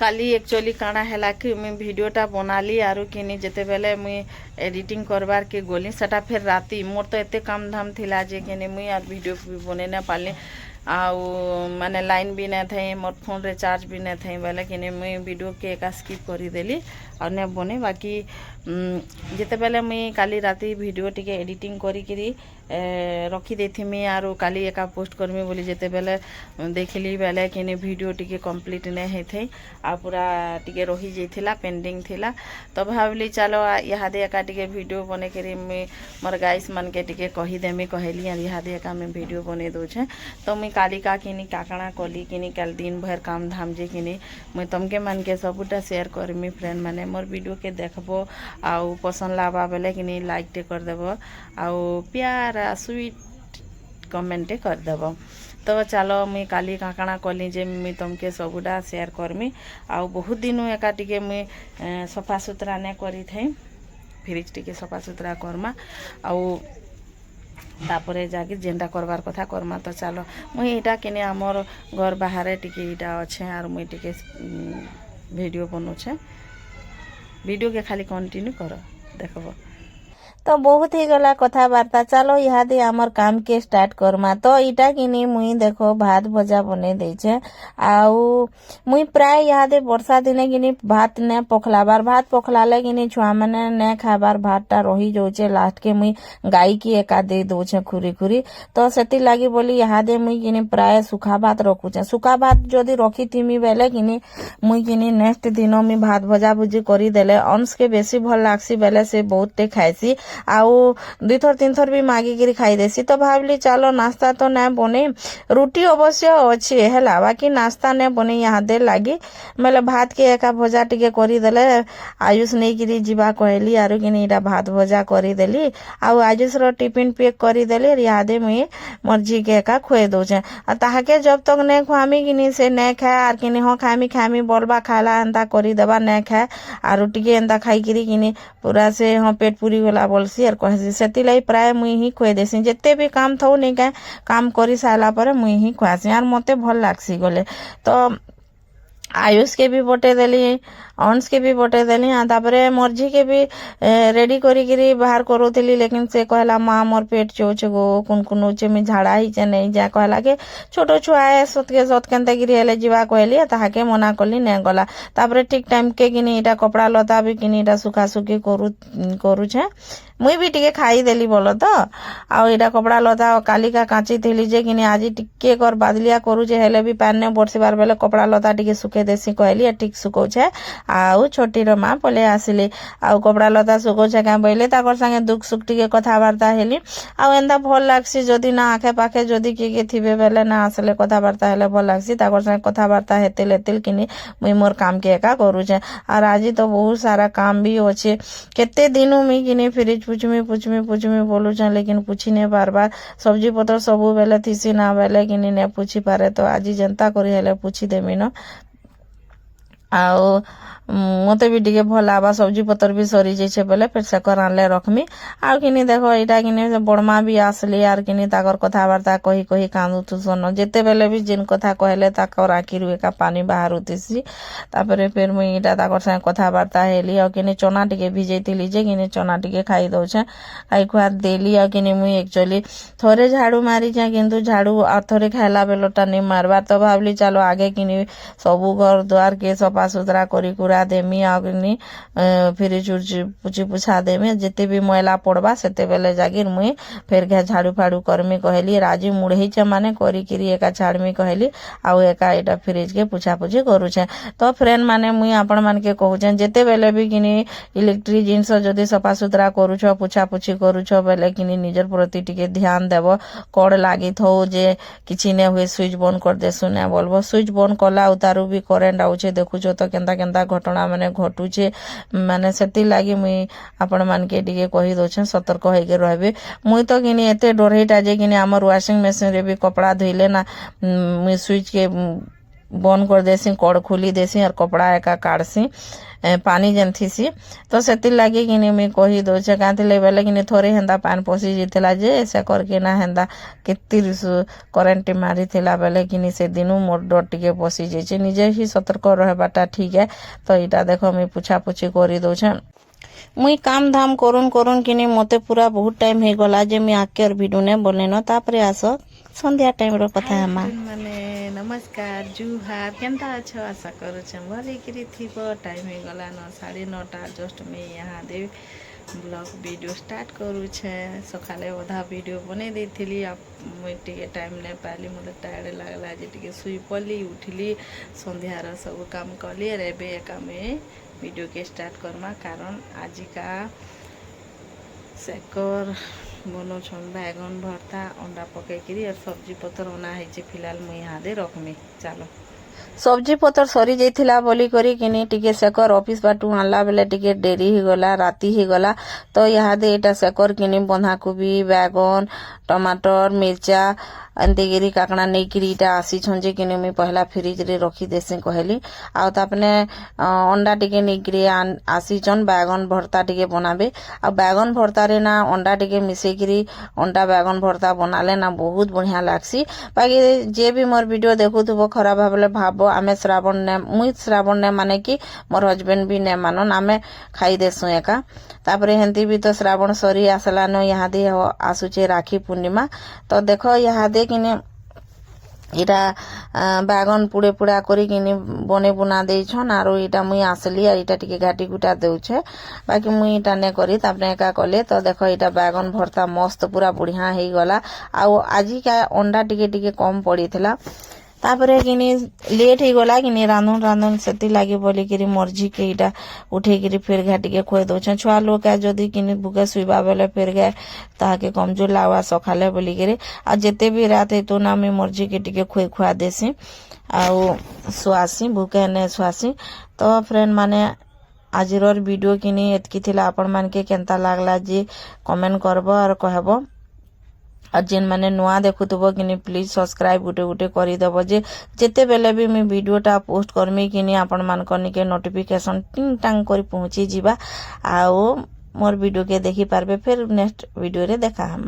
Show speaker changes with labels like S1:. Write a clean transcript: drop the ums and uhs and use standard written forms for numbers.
S1: काली actually काना है कि मुई वीडियोटा बनाली आरु किनी जेते बेले मुई एडिटिंग करबार के गोली सेटा फिर राती मोर तो एते काम धाम थिला जे किनी मुई आर वीडियो भी बने ना पाली आउ माने लाइन भी ना थे मोर फोन रे चार्ज भी ना थे बेले किनी मुई वीडियो के एका स्किप करी देली और ने बने बाकी जेते बेले मुई काली राती वीडियो टिके एडिटिंग करी किरी रखी देथिमी आरु काली एका पोस्ट करमी बोली जेते बेले देखली बेले किनी वीडियो टिके कंप्लीट ने हेथे आ पूरा टिके रही जाइथिला पेंडिंग थिला तो भाबली चलो इहादे एका टिके वीडियो बने करी मुई मोर गाइस मन के टिके कही देमी कहली इहादे एका मैं वीडियो बने दोछे तो मुई काली का किनी काकणा कली किनी कल दिन भर काम धाम जे किनी मुई तमके मन के सबुटा शेयर करमी फ्रेंड माने मोर वीडियो के देखबो आउ पसंद लाबा बेले किनी लाइक टे कर देबो आउ प्यार स्वीट कमेंट कर देबो तो चलो मुई काली काकणा कली जे मुई तमके सबुटा शेयर करमी आउ बहुत दिन एका टिके मुई सफा सुतरा ने करी थे फ्रिज टिके सफा सुतरा करमा आउ तापरे जाके जेनटा करबार कथा करमा तो चलो मुई एटा किने हमर घर बाहर टिके एटा अच्छे आर मुई टिके वीडियो बनौछे वीडियो के खाली कंटिन्यू करो देखबो
S2: तो बहुत ही गला कथबार्ता चलो इहादे आमर काम के स्टार्ट करमा तो इटा किनी मुई देखो भात भजा बने देछे आउ मुई प्राय इहादे वर्षा दिने किनी भात ने पखलाबार भात पखलाले किनी छुआ माने ने खाबार भातटा रही जाउछे लास्ट के मुई गाई की एका दे दोछे खुरी खुरी तो सेति लागी बोली इहादे मुई किनी प्राय सुखा भात रखुछे सुखा भात जदी रखी थिमी बेले किनी मुई किनी नेक्स्ट दिनो मी भात भजा भुजी करी देले अंश के बेसी भल लागसी बेले से बहुत टे खाइसी आउ 2 थर 3 थर भी मागी गिरी खाई देसी तो भाबली चलो नाश्ता तो ना बने रुटी अवश्य अच्छी है बाकी नाश्ता ने बने यहाँ दे लगी मेले भात के एका भजा टिके करी देले आयुष नहीं गिरी जीवा कहली आरु किनी इटा भात भजा करी देली आउ आयुष रो टिफिन पैक करी देली यादे मुई मर्जी के एका खुए दोछे आ ताहाके जब तक ने खुआमी किनी से ने खाए आर किनी हो खामी बोलबा खाला एंता करी देबा ने खाए आरु टिके एंता खाई किरी किनी पूरा से हो पेट पूरी होला बोलसी आर कहसी सेति लाई प्राय मुई ही खुए देसी जेते भी काम थौ नहीं का काम करी साला पर मुई ही खुआसी आर मते भल लागसी गले तो आयुष के भी बटे देली अंश के भी बटे देली तापरे मर्जी के भी रेडी करी गिरी बाहर करोथिली लेकिन से कहला माँ मोर पेट चोचे गो कुन उचे में झाड़ा ही चे नहीं जा कहला के छोटो छुआ है सत केनते गिरी हेले जीवा कहली ताहाके मना कली ने गला तापरे ठीक टाइम के किनी इटा कपड़ा लता भी किनी इटा सुखा सुखी करूछे मुई भी टिके खाई देली बोलो तो आउ इटा कपड़ा लता कालिका काची थिली जे किनी आज टिके कर बादलिया करूछे हेले भी पान ने बरसिबार बेले कपड़ा लता टिके सुखे देसी कहली ठीक सुखौछे आउ छोटी रो माँ पले आसिली आउ कपड़ा लता सुखौछे क्या बोले ताकर संगे दुख सुख टिके कथबार्ता हेली आउ एंदा भल लागसी जदि ना आखे पाखे जदि किए थिबे बेले ना आसले कथबार्ता हेले भल लागसी ताकर संगे कथबार्ता हेतेल किनी मुई मोर काम के एका करूछे आर आज तो बहुत सारा काम भी होछे केते दिनु मी किनी फ्रिज पुछमी बोलुछे लेकिन पूछी ने बार बार सब्जी पत्र सबु बेले थिसी ना बेले किनी ने पूछी पारे तो आज जनता करी हेले पूछी देमी न आउ मते भी टिके भल आबा सब्जी पतर भी सरी जाइछे बेले फिर से कर आनले रखमी आउ किनी देखो एटा किनी बड़मा भी आसली आर किनी ताकर कथबार्ता कही कही कांदुथु सन जेते बेले भी जिन कथा कहले ताकर आखिरु एका पानी बाहर उतिसी तापरे फिर मुई एटा ताकर संगे कथबार्ता हेली आ किनी चना टिके भिजैतिली जे किनी चना टिके खाई दोछे खाई खुआ देली आ किनी मुई एक्चुअली थोरे झाड़ू मारी जे किंतु झाड़ू आ थोरे खाइला बेलटा नहीं मारबार तो भाबली चलो आगे किनी सबु घर द्वार के सफा सुतरा करी कुरा देमी आगनी फिर पुछी पुछा देमी जिते भी मैला पड़बा सेते बेले जागिर मुई फिर घे झाड़ू फाड़ू करमी कहली राजी मुड़े माने करी किरी एका छाड़मी कहली आउ एका एटा फ्रिज के पुछा पुछी करूछे तो फ्रेंड माने मुई आपण मान के कहूछे जेते बेले भी किनी इलेक्ट्रिक जिनस जदी सफा सुतरा करूछ पुछा पुछी करूछ बेले किनी निजर प्रति टिके ध्यान देबो कड़ लागि थौ जे किछि ने हुए स्विच बंद कर दे सुने बोलबो स्विच बंद कला उतारू भी करेंट आउछे देखुछ तो केंता केंता घटना माने घटुचे माने सेति लागि मुई आपण मान के टिके कहि दोछे सतर्क होई के रहबे मुई तो किनी एते डरहेटा जे किनी हमर वाशिंग मशीन रे भी कपड़ा धोइले ना मुई स्विच के बंद कर देसी कड़ खोली देसी और कपड़ा एका काटसी पानी जेन थीसी तो सेतिर लागी किनी मुई कही दउछे कांतिले बेले किनी थोड़े हेंदा पान पसी जितला जे से करके ना हेंदा केतिर करेंट मारी थिला बेले किनी से दिनु मोर डर टिके पसी जेचे निजे ही सतर्क रहबाटा ठीक है। तो इटा देखो मुई पुछा पुछी करी दउछे मुई काम धाम करुन करुन किनी मते पूरा बहुत टाइम हे गला जे मुई आके और भिडियो ने बोलेनो तापरे आसो संध्या टाइम रो कथा हमा
S1: माने नमस्कार जुहार केनता अच्छो आशा करुछे भले किरी थिबो टाइम हे गला 9:30 जस्ट मैं यहाँ दे ब्लॉग वीडियो स्टार्ट करुछे सकाले अधा वीडियो बने देथिली अब मुई टिके टाइम ने पाली मते टायर्ड लागला जे टिके सुई पली उठली संध्यार सब काम कली रे एबे एका में वीडियो के स्टार्ट करमा कारण आजिका सेकर बनो छन बैगन भरता अंडा पकईकरी और सब्जी पतर अना है फिलहाल मुई यहाँ दे रखमी चलो सब्जी पतर सरी जाइथिला बोली करी किनी टिके सेकर ऑफिस बाटू आनला बेले टिके डेरी ही गला राती ही गला तो यहाँ दे एटा सेकर किनी बंधा कोबी बैगन टमाटर मिर्चा अंतेगिरी काकड़ा नेकिरी इटा आसी छंजे किनी मुई पहला फ्रिज रे रखी देसी कहली आ तापने अंडा टिके नेकिरी आसी छन बैगन भरता टिके बनाबे आ बैगन भरता रे ना अंडा टिके मिसेकिरी अंडा बैगन भरता बनाले ना बहुत बढ़िया लागसी बाकी जे भी मोर वीडियो देखुथबो खराब भाबले भाबो आमे श्रावण ने मुई श्रावण ने माने कि मोर हस्बैंड भी ने मानन आमे खाई देसु एका तापरे हेंती भी तो श्रावण सरी आसला न यहाँ दे आसुचे राखी पूर्णिमा तो देखो यहाँ दे किने इटा बैगन पुड़े पुड़ा करी किनी बने बुना दे छन आरो इटा मुई आसली और इटा टिके घाटी गुटा देउछे बाकी मुई इटा ने करी तापने एका कले तो देखो इटा बैगन भरता मस्त पूरा बढ़िया हे गला आ आजी का अंडा टिके टिके कम पड़ीथिला तापरे किनी लेट ही गला किनी रांधन रांधन सेति लागी बोली किरी मर्जी के इटा उठे किरी फिर घाटी के खोए दउछन छुआ लोग का जदी किनी भूखे सुइबा बेले फिर गए ताके कमजोर लावा सखाले बोली किरी आ जेते भी रात है तो ना मैं मर्जी के टिके खोए खुआ देसी आ सुआसी भूखे ने सुआसी तो फ्रेंड माने आजिर वीडियो किनी एतकी थिला आपण मान के केनता लागला जे कमेंट करबो और कहबो और जेन माने नुआ देखुथबो किनी प्लीज सब्सक्राइब गुटे गुटे करी देबो जे जेते बेले भी मैं वीडियोटा पोस्ट करमी किनी आपण मान कनी के नोटिफिकेशन टिंग टांग करी पहुंची जीवा आ मोर वीडियो के देखि पारबे फिर नेक्स्ट वीडियो रे देखा हम।